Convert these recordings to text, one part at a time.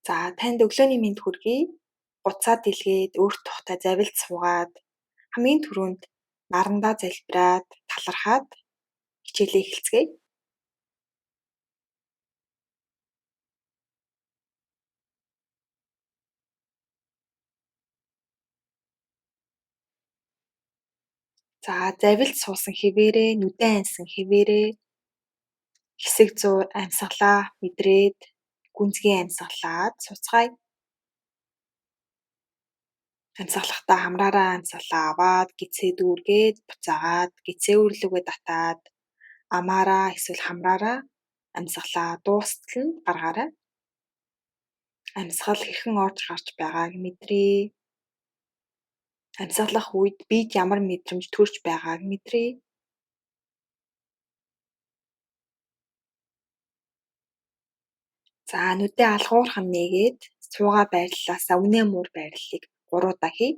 За танд өглөөний мэнд хүргэе. Буцаад дэлгээд өөрт тухтай завилд суугаад хамгийн түрүүнд нарандаа залбираад талархаад хичээлээ эхэлцгээе. За завилд суусан хэвээрээ нүдэн ансан хэвээрээ хэсэг зур амьсгалаа мэдрээд гүнзгий амьсгалаад суцгаая. Амьсгалахдаа хамраараа амьсгалаа аваад гицээ дүүргээд буцаагаад гицээ үрлүгээ татаад амаараа эсвэл хамраараа амьсгалаа дуустал нь гаргаарай. Амьсгал хэрхэн орж гарч байгааг мэдрээ. Амьсгалах үед биед ямар мэдрэмж төрж байгааг мэдрээ. За нүдээ алгуурхан нээгээд суугаа байрлалаасаа үнэ муур байрлалыг 3 удаа хий.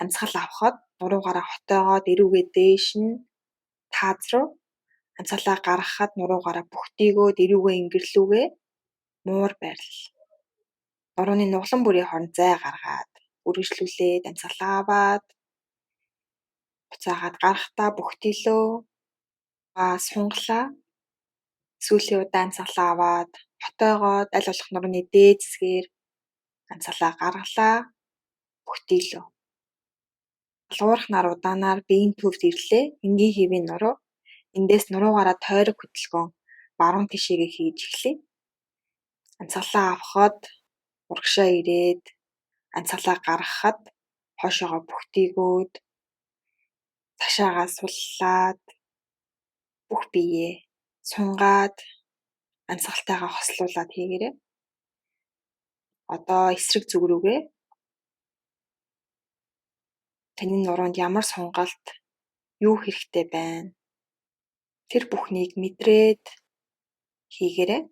Амьсгал авахад нуруугаараа хотоогоод эрүүгээ дээш нь тааз руу амьсгалаа гаргахад нуруугаараа бүхтийгөөд эрүүгээ ингэрлүүгээ муур байрлал. Нурууны нуглан бүрийн хооронд зай гаргаад үргэлжлүүлээд амьсгалаа аваад буцаагаад гарахдаа бүхтийлөө сунгалаа. Сүүлийн удаа амьсгалаа аваад хотоогоод аль болох нурууны дээд хэсгээр амьсгалаа гаргалаа. Бүхтийлөө. Алгуурхнаар удаанаар биеийн төвд ирлээ. Энгийн хэвийн нуруу. Эндээс нуруугаараа тойрог хөдөлгөөн баруун тишээгээ хийж эхлэе. Амьсгалаа авахад урагшаа ирээд амьсгалаа гаргахад хойшоогоо бүхтийгөөд цашаагаа суллаад бүх биеэ сунгаад амьсгалтайгаа хослуулад хийгээрэй. Одоо эсрэг зүг рүүгээ таны нуруунд ямар сунгалт юу хэрэгтэй байна? Тэр бүхнийг мэдрээд хийгээрэй.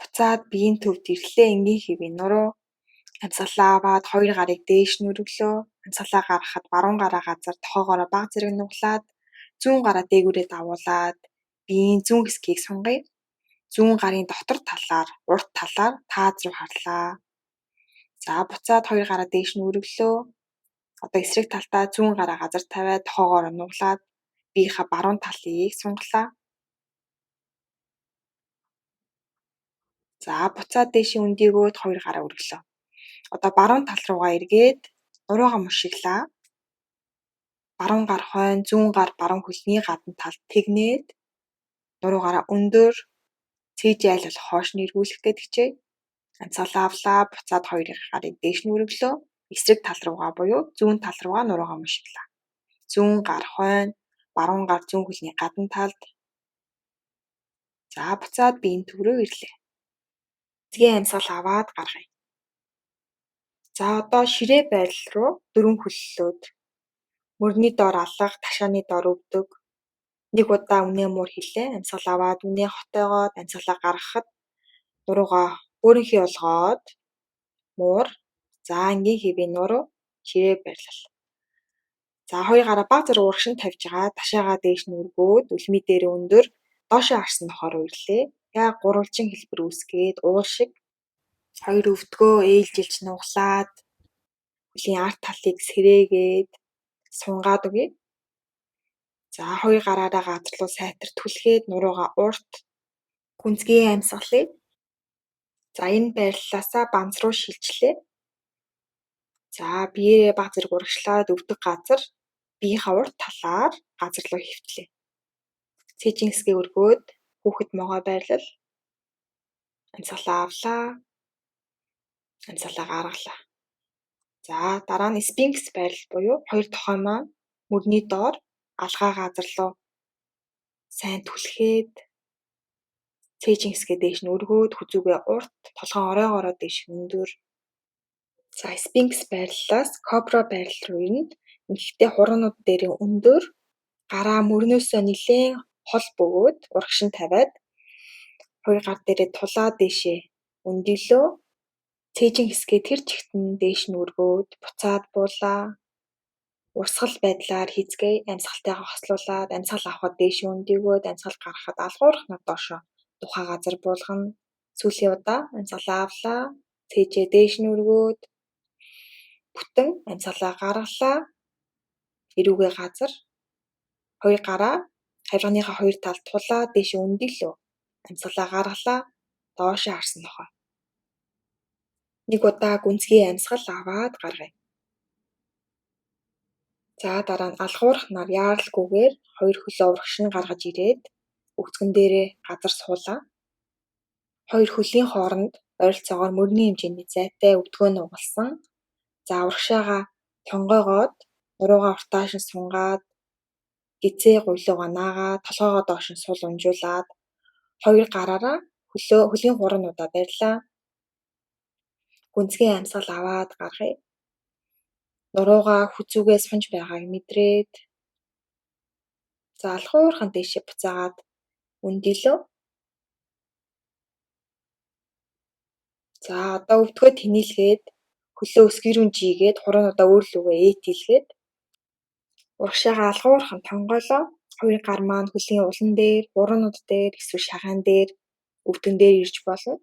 Буцаад биеийн төвд ирлээ. Энгийн хэвийн нуруу. Амьсгалаа аваад 2 гарыг дээш нь өргөлөө. Амьсгалаа гаргахад баруун гараа газар тохоогоороо бага зэрэг нуглаад зүүн гараа дээгүүрээ давуулаад биеийн зүүн хэсгийг сунгая. Зүүн гарын дотор талаар, урд талаар тааз руу харлаа. За буцаад 2 гараа дээш нь өргөлөө. Одоо эсрэг талтаа зүүн гараа газар тавиад тохоогоороо нуглаад биеийнхээ баруун талыг сунгалаа. За буцаад дээшээ өндийгөөд 2 гараа өргөлөө. Одоо баруун тал руугаа эргээд нуруугаа мушиглаа. Баруун гар хойно, зүүн гар баруун хөлний гадна талд тэгнээд нуруугаараа өндөр цээж айл болох хоош нь эргүүлэх гээд хичээе. Амьсгалаа авлаа. Буцаад 2 гарыг дээш нь өргөлөө. Эсрэг тал руугаа буюу зүүн тал руугаа нуруугаа мушиглаа. Зүүн гар хойно, баруун гар зүүн хөлний гадна талд. За буцаад биеийн төв рүү ирлээ. Эцгийн амьсгал аваад гаргая. За одоо ширээ байрлал руу дөрвөн хөллөөд мөрний доор алга, ташааны доор өвдөг. Нэг удаа үнэ муур хэлээ. Амьсгал аваад үнэ хотоогоод амьсгалаа гаргахад нуруугаа өөрийнхөө олгоод муур. За энгийн хэвийн нуруу ширээ байрлал. За 2 гараа бага зэрэг урагшин тавьж байгаа. Ташаагаа дээш нь өргөөд үлми дээр өндөр доошоо харсан нохоор ирлээ. Яг гурвалжин хэлбэр үүсгээд уул шиг 2 өвдгөө ээлжилж нуглаад хөлийн арт талыг сэрээгээд сунгаад өгье. За 2 гараараа газар руу сайтар түлхээд нуруугаа урт гүнзгий амьсгалъя. За энэ байрлалаасаа банз руу шилжлээ. За биеэрээ бага зэрэг урагшлаад өвдөг газар биеийнхээ урт талаар газар руу хөвтлээ. Цээжин хэсгээ өргөөд хүүхэд могоо байрлал. Амьсгалаа авлаа. Амьсгалаа гаргалаа. За дараа нь спинкс байрлал буюу 2 тохой маань мөрний доор алгаа газар руу сайн түлхээд цээжин хэсгээ дээш нь өргөөд хүзүүгээ урт толгойн оройгоороо дээш өндөр. За спинкс байрлалаас кобра байрлал руу ирнэ. Инхдээ хуруунууд дээр өндөр гараа мөрнөөсөө нэлээн хол бөгөөд урагшин тавиад 2 гар дээрээ тулаа дээшээ өндөлөө. Цээжин хэсгээ тэр чигт нь дээш нь өргөөд буцаад буулаа. Урсгал байдлаар хийцгээе. Амьсгалтайгаа хослуулаад амьсгал авахад дээш өндийгөөд амьсгал гаргахад алгуурхнаар доошоо тухай газар буулгана. Сүүлийн удаа амьсгалаа авлаа. Цээжээ дээш нь өргөөд бүтэн амьсгалаа гаргалаа. Эрүүгээ газар хоёр гараа хавьяаныхаа хоёр талд тулаа дээш өндийлөө. Амьсгалаа гаргалаа. Доошоо харсан нохой. Нэг удаа гүнзгий амьсгал аваад гаргая. За дараа нь алхуурхнаар яаралгүйгээр хоёр хөлөө урагшин гаргаж ирээд өгцгөн дээрээ газар суулаа. Хоёр хөлийн хооронд ойролцоогоор мөрний хэмжээний зайтай өвдгөө нугалсан. За урагшаагаа тонгоогоод нуруугаа уртааш нь сунгаад гизээ гуйлуугаа наагаад толгоогоо доош нь сул унжуулад хоёр гараараа хөлийн хурануудаа барьлаа. Гүнзгий амьсгал аваад гаргая. Нуруугаа хүзүүгээс сунж байгааг мэдрээд за алхуурхан дээшээ буцаагаад өндийлөө. За одоо өвдгөө тэнийлгээд хөлөө өсгөрүн жигээд хураануудаа өөрлөгөө ээтилгээд урагшаагаа алхуурхан тонгоолоо. Хоёр гар маань хөлийн улан дээр, хураанууд дээр, эсвэл шагаан дээр, өвдгөн дээр ирж болно.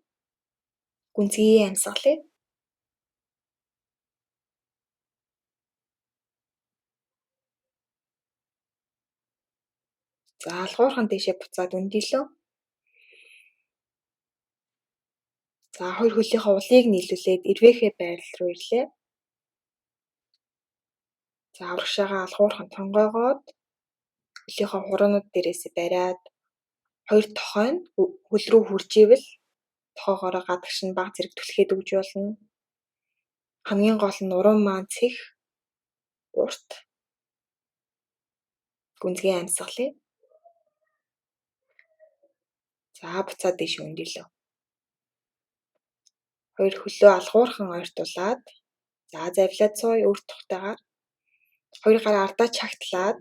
Гүнзгий амьсгалыг за алхуурхан дээшээ буцаад өндийлөө. За хоёр хөлийнхөө улыг нийлүүлээд эрвээхээ байрал руу ирлээ. За урагшаагаа алхуурхан тонгоогоод хөлийнхөө хураанууд дээрээсээ бариад хоёр тохой нь хөл рүү хурж ивэл тохоогоороо гадагш нь баг зэрэг түлхээд өгж болно. Хамгийн гол нь уран маань цэх урт гүнзгий амьсгалыг за буцаад дээш өндийлөө. Хоёр хөлөө алхуурхан ойртуулад за завлаад сууя өрт тухтайгаар хоёр гараа ардаа чагтлаад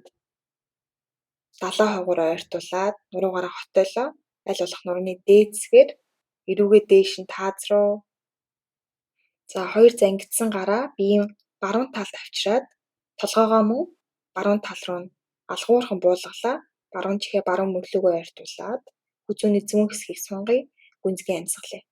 далаа хойгоор ойртуулад нуруугаараа хотоолоо. Аль болох нурууны дээд хэсгээр эрүүгээ дээш нь тааз руу. За хоёр зангидсан гараа биеийн баруун талд авчираад толгоогоо мөн баруун тал руу нь алхуурхан буулгалаа. Баруун чихээ баруун мөглөгөө ойртуулад хүзүүний зүүн хэсгийг сунгая. Гүнзгий амьсгалыг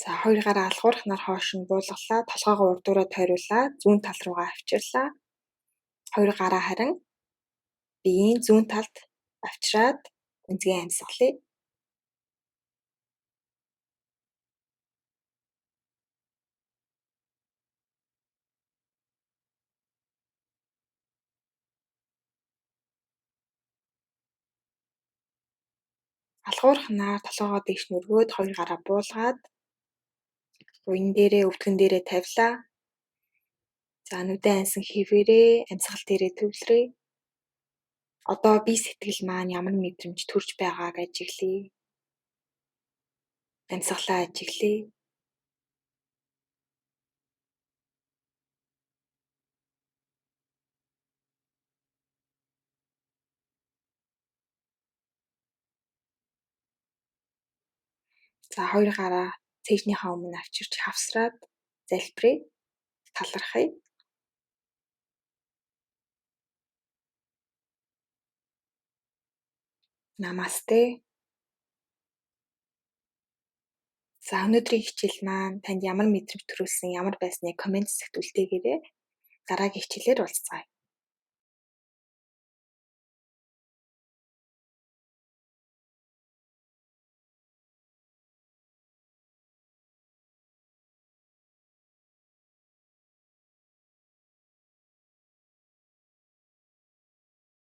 за хоёр гараа алхуурхнаар хоош нь буулгалаа. Толгоогоо урдуураа тойруулаад зүүн тал руугаа авчирлаа. Хоёр гараа харин биеийн зүүн талд авчираад гүнзгий амьсгалыг алхуурхнаар толгоогоо дээш нь өргөөд хоёр гараа буулгаад буян дээрээ өвдгөн дээрээ тавилаа. За нүдэн ансан хэвээрээ амьсгал дээрээ төвлөрье. Одоо бие сэтгэл маань ямар мэдрэмж төрж байгааг ажиглая. Амьсгалаа ажиглая. За хоёр гараа цээжнийхээ өмнө авчирч хавсраад залбирая. Талархая. Намасте. За өнөөдрийн хичээл маань танд ямар мэдрэмж төрүүлсэн, ямар байсныг комент хэсэгт үлдээгээрэй. Дараагийн хичээлээр уулзцаая.